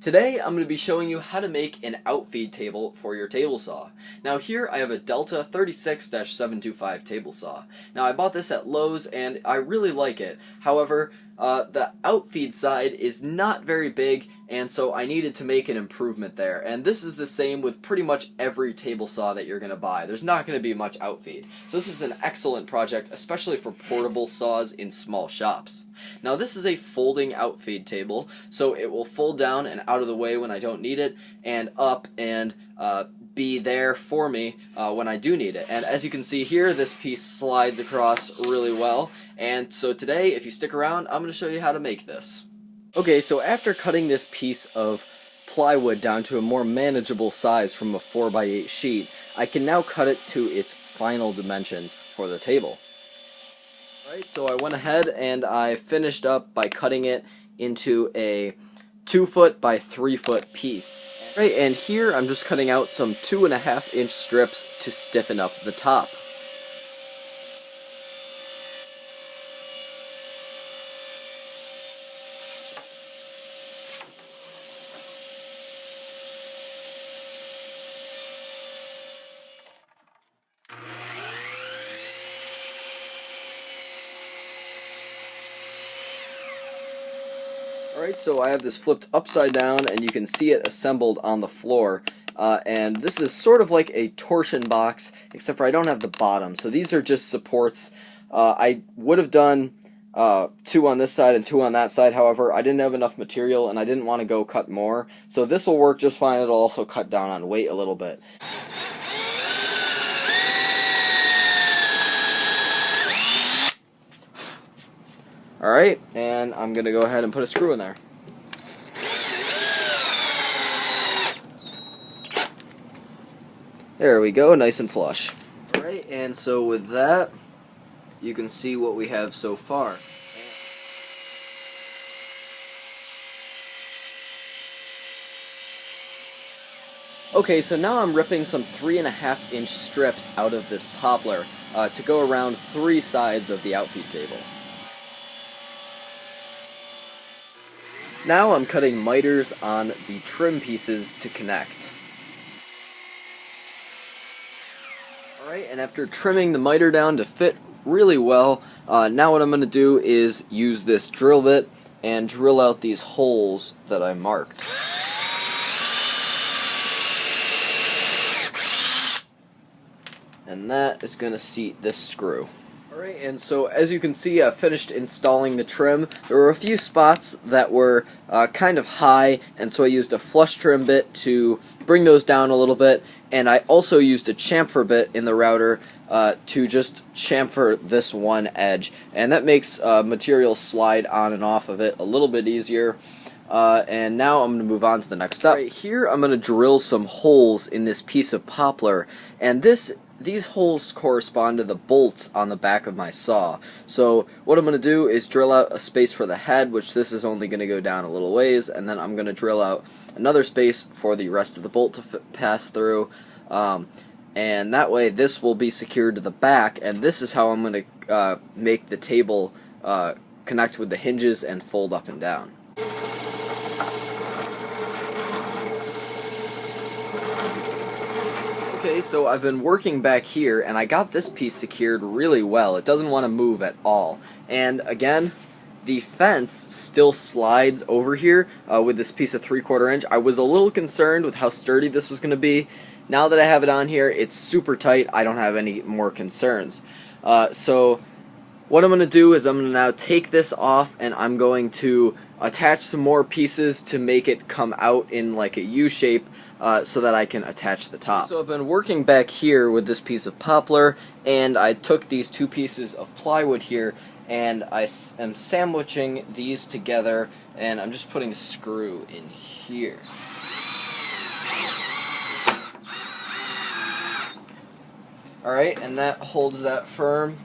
Today I'm going to be showing you how to make an outfeed table for your table saw. Now here I have a Delta 36-725 table saw. Now I bought this at Lowe's and I really like it. However, the outfeed side is not very big, and so I needed to make an improvement there. And this is the same with pretty much every table saw that you're going to buy. There's not going to be much outfeed. So this is an excellent project, especially for portable saws in small shops. Now this is a folding outfeed table, so it will fold down and out of the way when I don't need it, and up and be there for me when I do need it. And as you can see here, this piece slides across really well. And so today, if you stick around, I'm going to show you how to make this. Okay, so after cutting this piece of plywood down to a more manageable size from a 4x8 sheet, I can now cut it to its final dimensions for the table. Alright, so I went ahead and I finished up by cutting it into a 2-foot by 3-foot piece. Right, and here I'm just cutting out some 2.5-inch strips to stiffen up the top. Alright, so I have this flipped upside down and you can see it assembled on the floor. And this is sort of like a torsion box, except for I don't have the bottom. So these are just supports. I would have done 2 on this side and 2 on that side. However, I didn't have enough material and I didn't want to go cut more. So this will work just fine. It'll also cut down on weight a little bit. Alright, and I'm going to go ahead and put a screw in there. There we go, nice and flush. Alright, and so with that, you can see what we have so far. Okay, so now I'm ripping some 3.5-inch strips out of this poplar to go around 3 sides of the outfeed table. Now I'm cutting miters on the trim pieces to connect. Alright, and after trimming the miter down to fit really well, now what I'm going to do is use this drill bit and drill out these holes that I marked. And that is going to seat this screw. Alright, and so as you can see, I finished installing the trim. There were a few spots that were kind of high, and so I used a flush trim bit to bring those down a little bit, and I also used a chamfer bit in the router to just chamfer this one edge, and that makes material slide on and off of it a little bit easier. And now I'm going to move on to the next step. Right here, I'm going to drill some holes in this piece of poplar, and these holes correspond to the bolts on the back of my saw. So what I'm going to do is drill out a space for the head, which this is only going to go down a little ways, and then I'm going to drill out another space for the rest of the bolt to pass through. And that way this will be secured to the back, and this is how I'm going to make the table connect with the hinges and fold up and down. Okay, so I've been working back here, and I got this piece secured really well. It doesn't want to move at all. And again, the fence still slides over here with this piece of 3/4 inch. I was a little concerned with how sturdy this was going to be. Now that I have it on here, it's super tight. I don't have any more concerns. So what I'm going to do is I'm going to now take this off, and I'm going to attach some more pieces to make it come out in like a U shape. So that I can attach the top. So I've been working back here with this piece of poplar, and I took these 2 pieces of plywood here, and I am sandwiching these together, and I'm just putting a screw in here. Alright, and that holds that firm.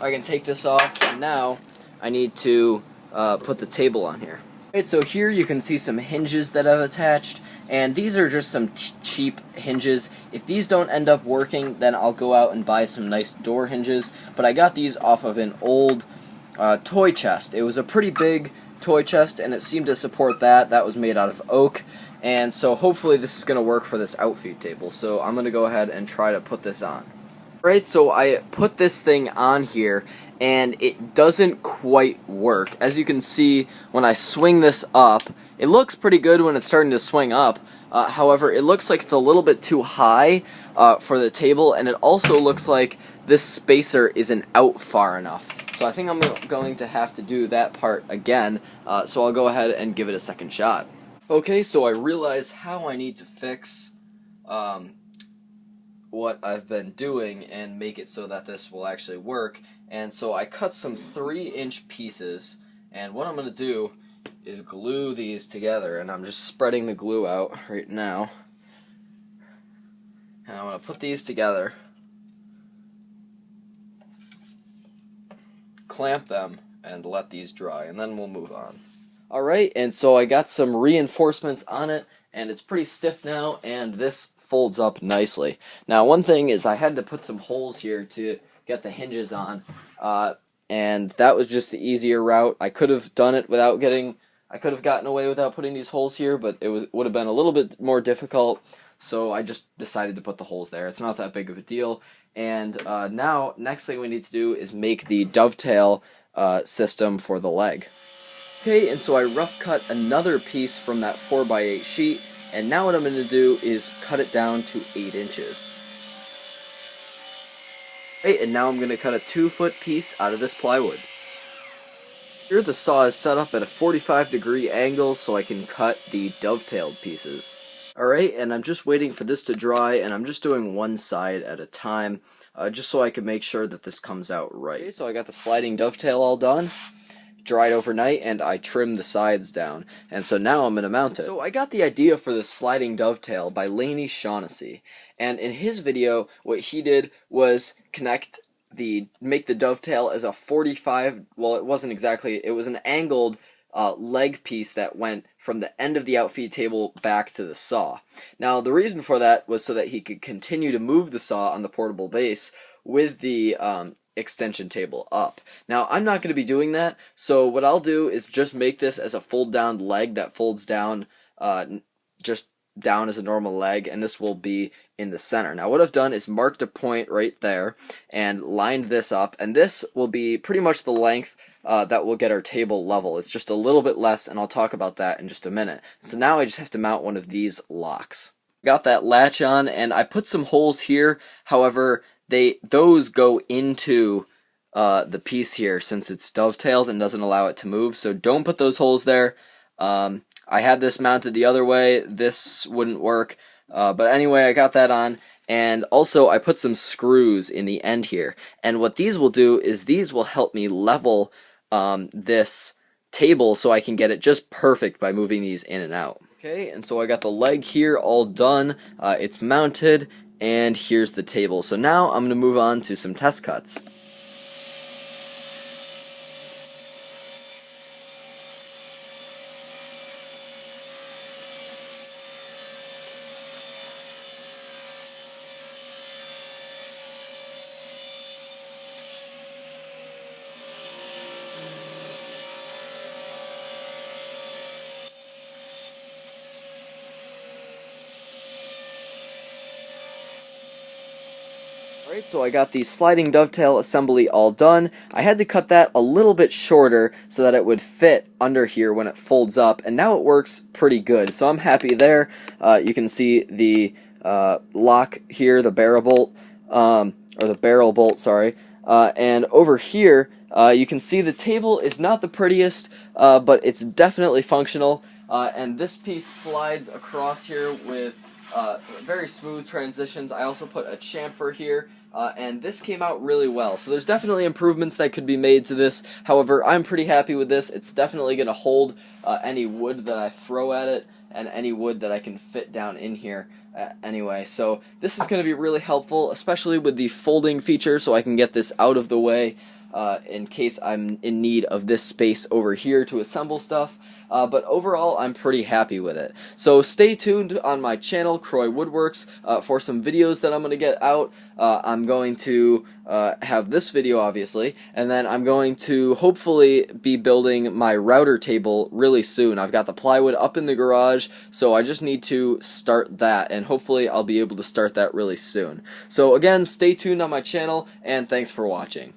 I can take this off, and now I need to put the table on here. Alright, so here you can see some hinges that I've attached, and these are just some cheap hinges. If these don't end up working, then I'll go out and buy some nice door hinges, but I got these off of an old toy chest. It was a pretty big toy chest, and it seemed to support that. That was made out of oak, and so hopefully this is going to work for this Outfeed table. So I'm going to go ahead and try to put this on. Right, so I put this thing on here, and it doesn't quite work. As you can see, when I swing this up, it looks pretty good when it's starting to swing up. However, it looks like it's a little bit too high for the table, and it also looks like this spacer isn't out far enough. So I think I'm going to have to do that part again, so I'll go ahead and give it a second shot. Okay, so I realized how I need to fix what I've been doing and make it so that this will actually work. And so I cut some 3-inch pieces, and what I'm going to do is glue these together, and I'm just spreading the glue out right now. And I'm going to put these together, clamp them, and let these dry, and then we'll move on. Alright, and so I got some reinforcements on it, and it's pretty stiff now, and this folds up nicely. Now, one thing is I had to put some holes here to get the hinges on, and that was just the easier route. I could have done it without I could have gotten away without putting these holes here, but it would have been a little bit more difficult, so I just decided to put the holes there. It's not that big of a deal. And now, next thing we need to do is make the dovetail system for the leg. Okay, and so I rough cut another piece from that 4x8 sheet, and now what I'm going to do is cut it down to 8 inches. Okay, and now I'm going to cut a 2-foot piece out of this plywood. Here the saw is set up at a 45-degree angle so I can cut the dovetailed pieces. Alright, and I'm just waiting for this to dry, and I'm just doing one side at a time, just so I can make sure that this comes out right. Okay, so I got the sliding dovetail all done, dried overnight, and I trimmed the sides down, and so now I'm going to mount it. So I got the idea for this sliding dovetail by Laney Shaughnessy, and in his video, what he did was make the dovetail as a 45, well, it wasn't exactly, it was an angled leg piece that went from the end of the Outfeed table back to the saw. Now, the reason for that was so that he could continue to move the saw on the portable base with the extension table up. Now, I'm not going to be doing that, so what I'll do is just make this as a fold-down leg that folds down, just down as a normal leg, and this will be in the center. Now, what I've done is marked a point right there and lined this up, and this will be pretty much the length that will get our table level. It's just a little bit less, and I'll talk about that in just a minute. So now I just have to mount one of these locks. Got that latch on, and I put some holes here. However, those go into the piece here since it's dovetailed and doesn't allow it to move, so don't put those holes there. I had this mounted the other way. This wouldn't work. But anyway, I got that on, and also I put some screws in the end here. And what these will do is these will help me level this table so I can get it just perfect by moving these in and out. Okay, and so I got the leg here all done. It's mounted, and here's the table. So now I'm going to move on to some test cuts. Alright, so I got the sliding dovetail assembly all done. I had to cut that a little bit shorter so that it would fit under here when it folds up, and now it works pretty good, so I'm happy there. You can see the lock here, the barrel bolt, sorry, and over here you can see the table is not the prettiest, but it's definitely functional, and this piece slides across here with very smooth transitions. I also put a chamfer here, and this came out really well. So there's definitely improvements that could be made to this. However, I'm pretty happy with this. It's definitely going to hold any wood that I throw at it, and any wood that I can fit down in here anyway. So this is going to be really helpful, especially with the folding feature, so I can get this out of the way. in case I'm in need of this space over here to assemble stuff. But overall, I'm pretty happy with it. So stay tuned on my channel, Croy Woodworks, for some videos that I'm going to get out. I'm going to have this video, obviously, and then I'm going to hopefully be building my router table really soon. I've got the plywood up in the garage, so I just need to start that, and hopefully I'll be able to start that really soon. So again, stay tuned on my channel, and thanks for watching.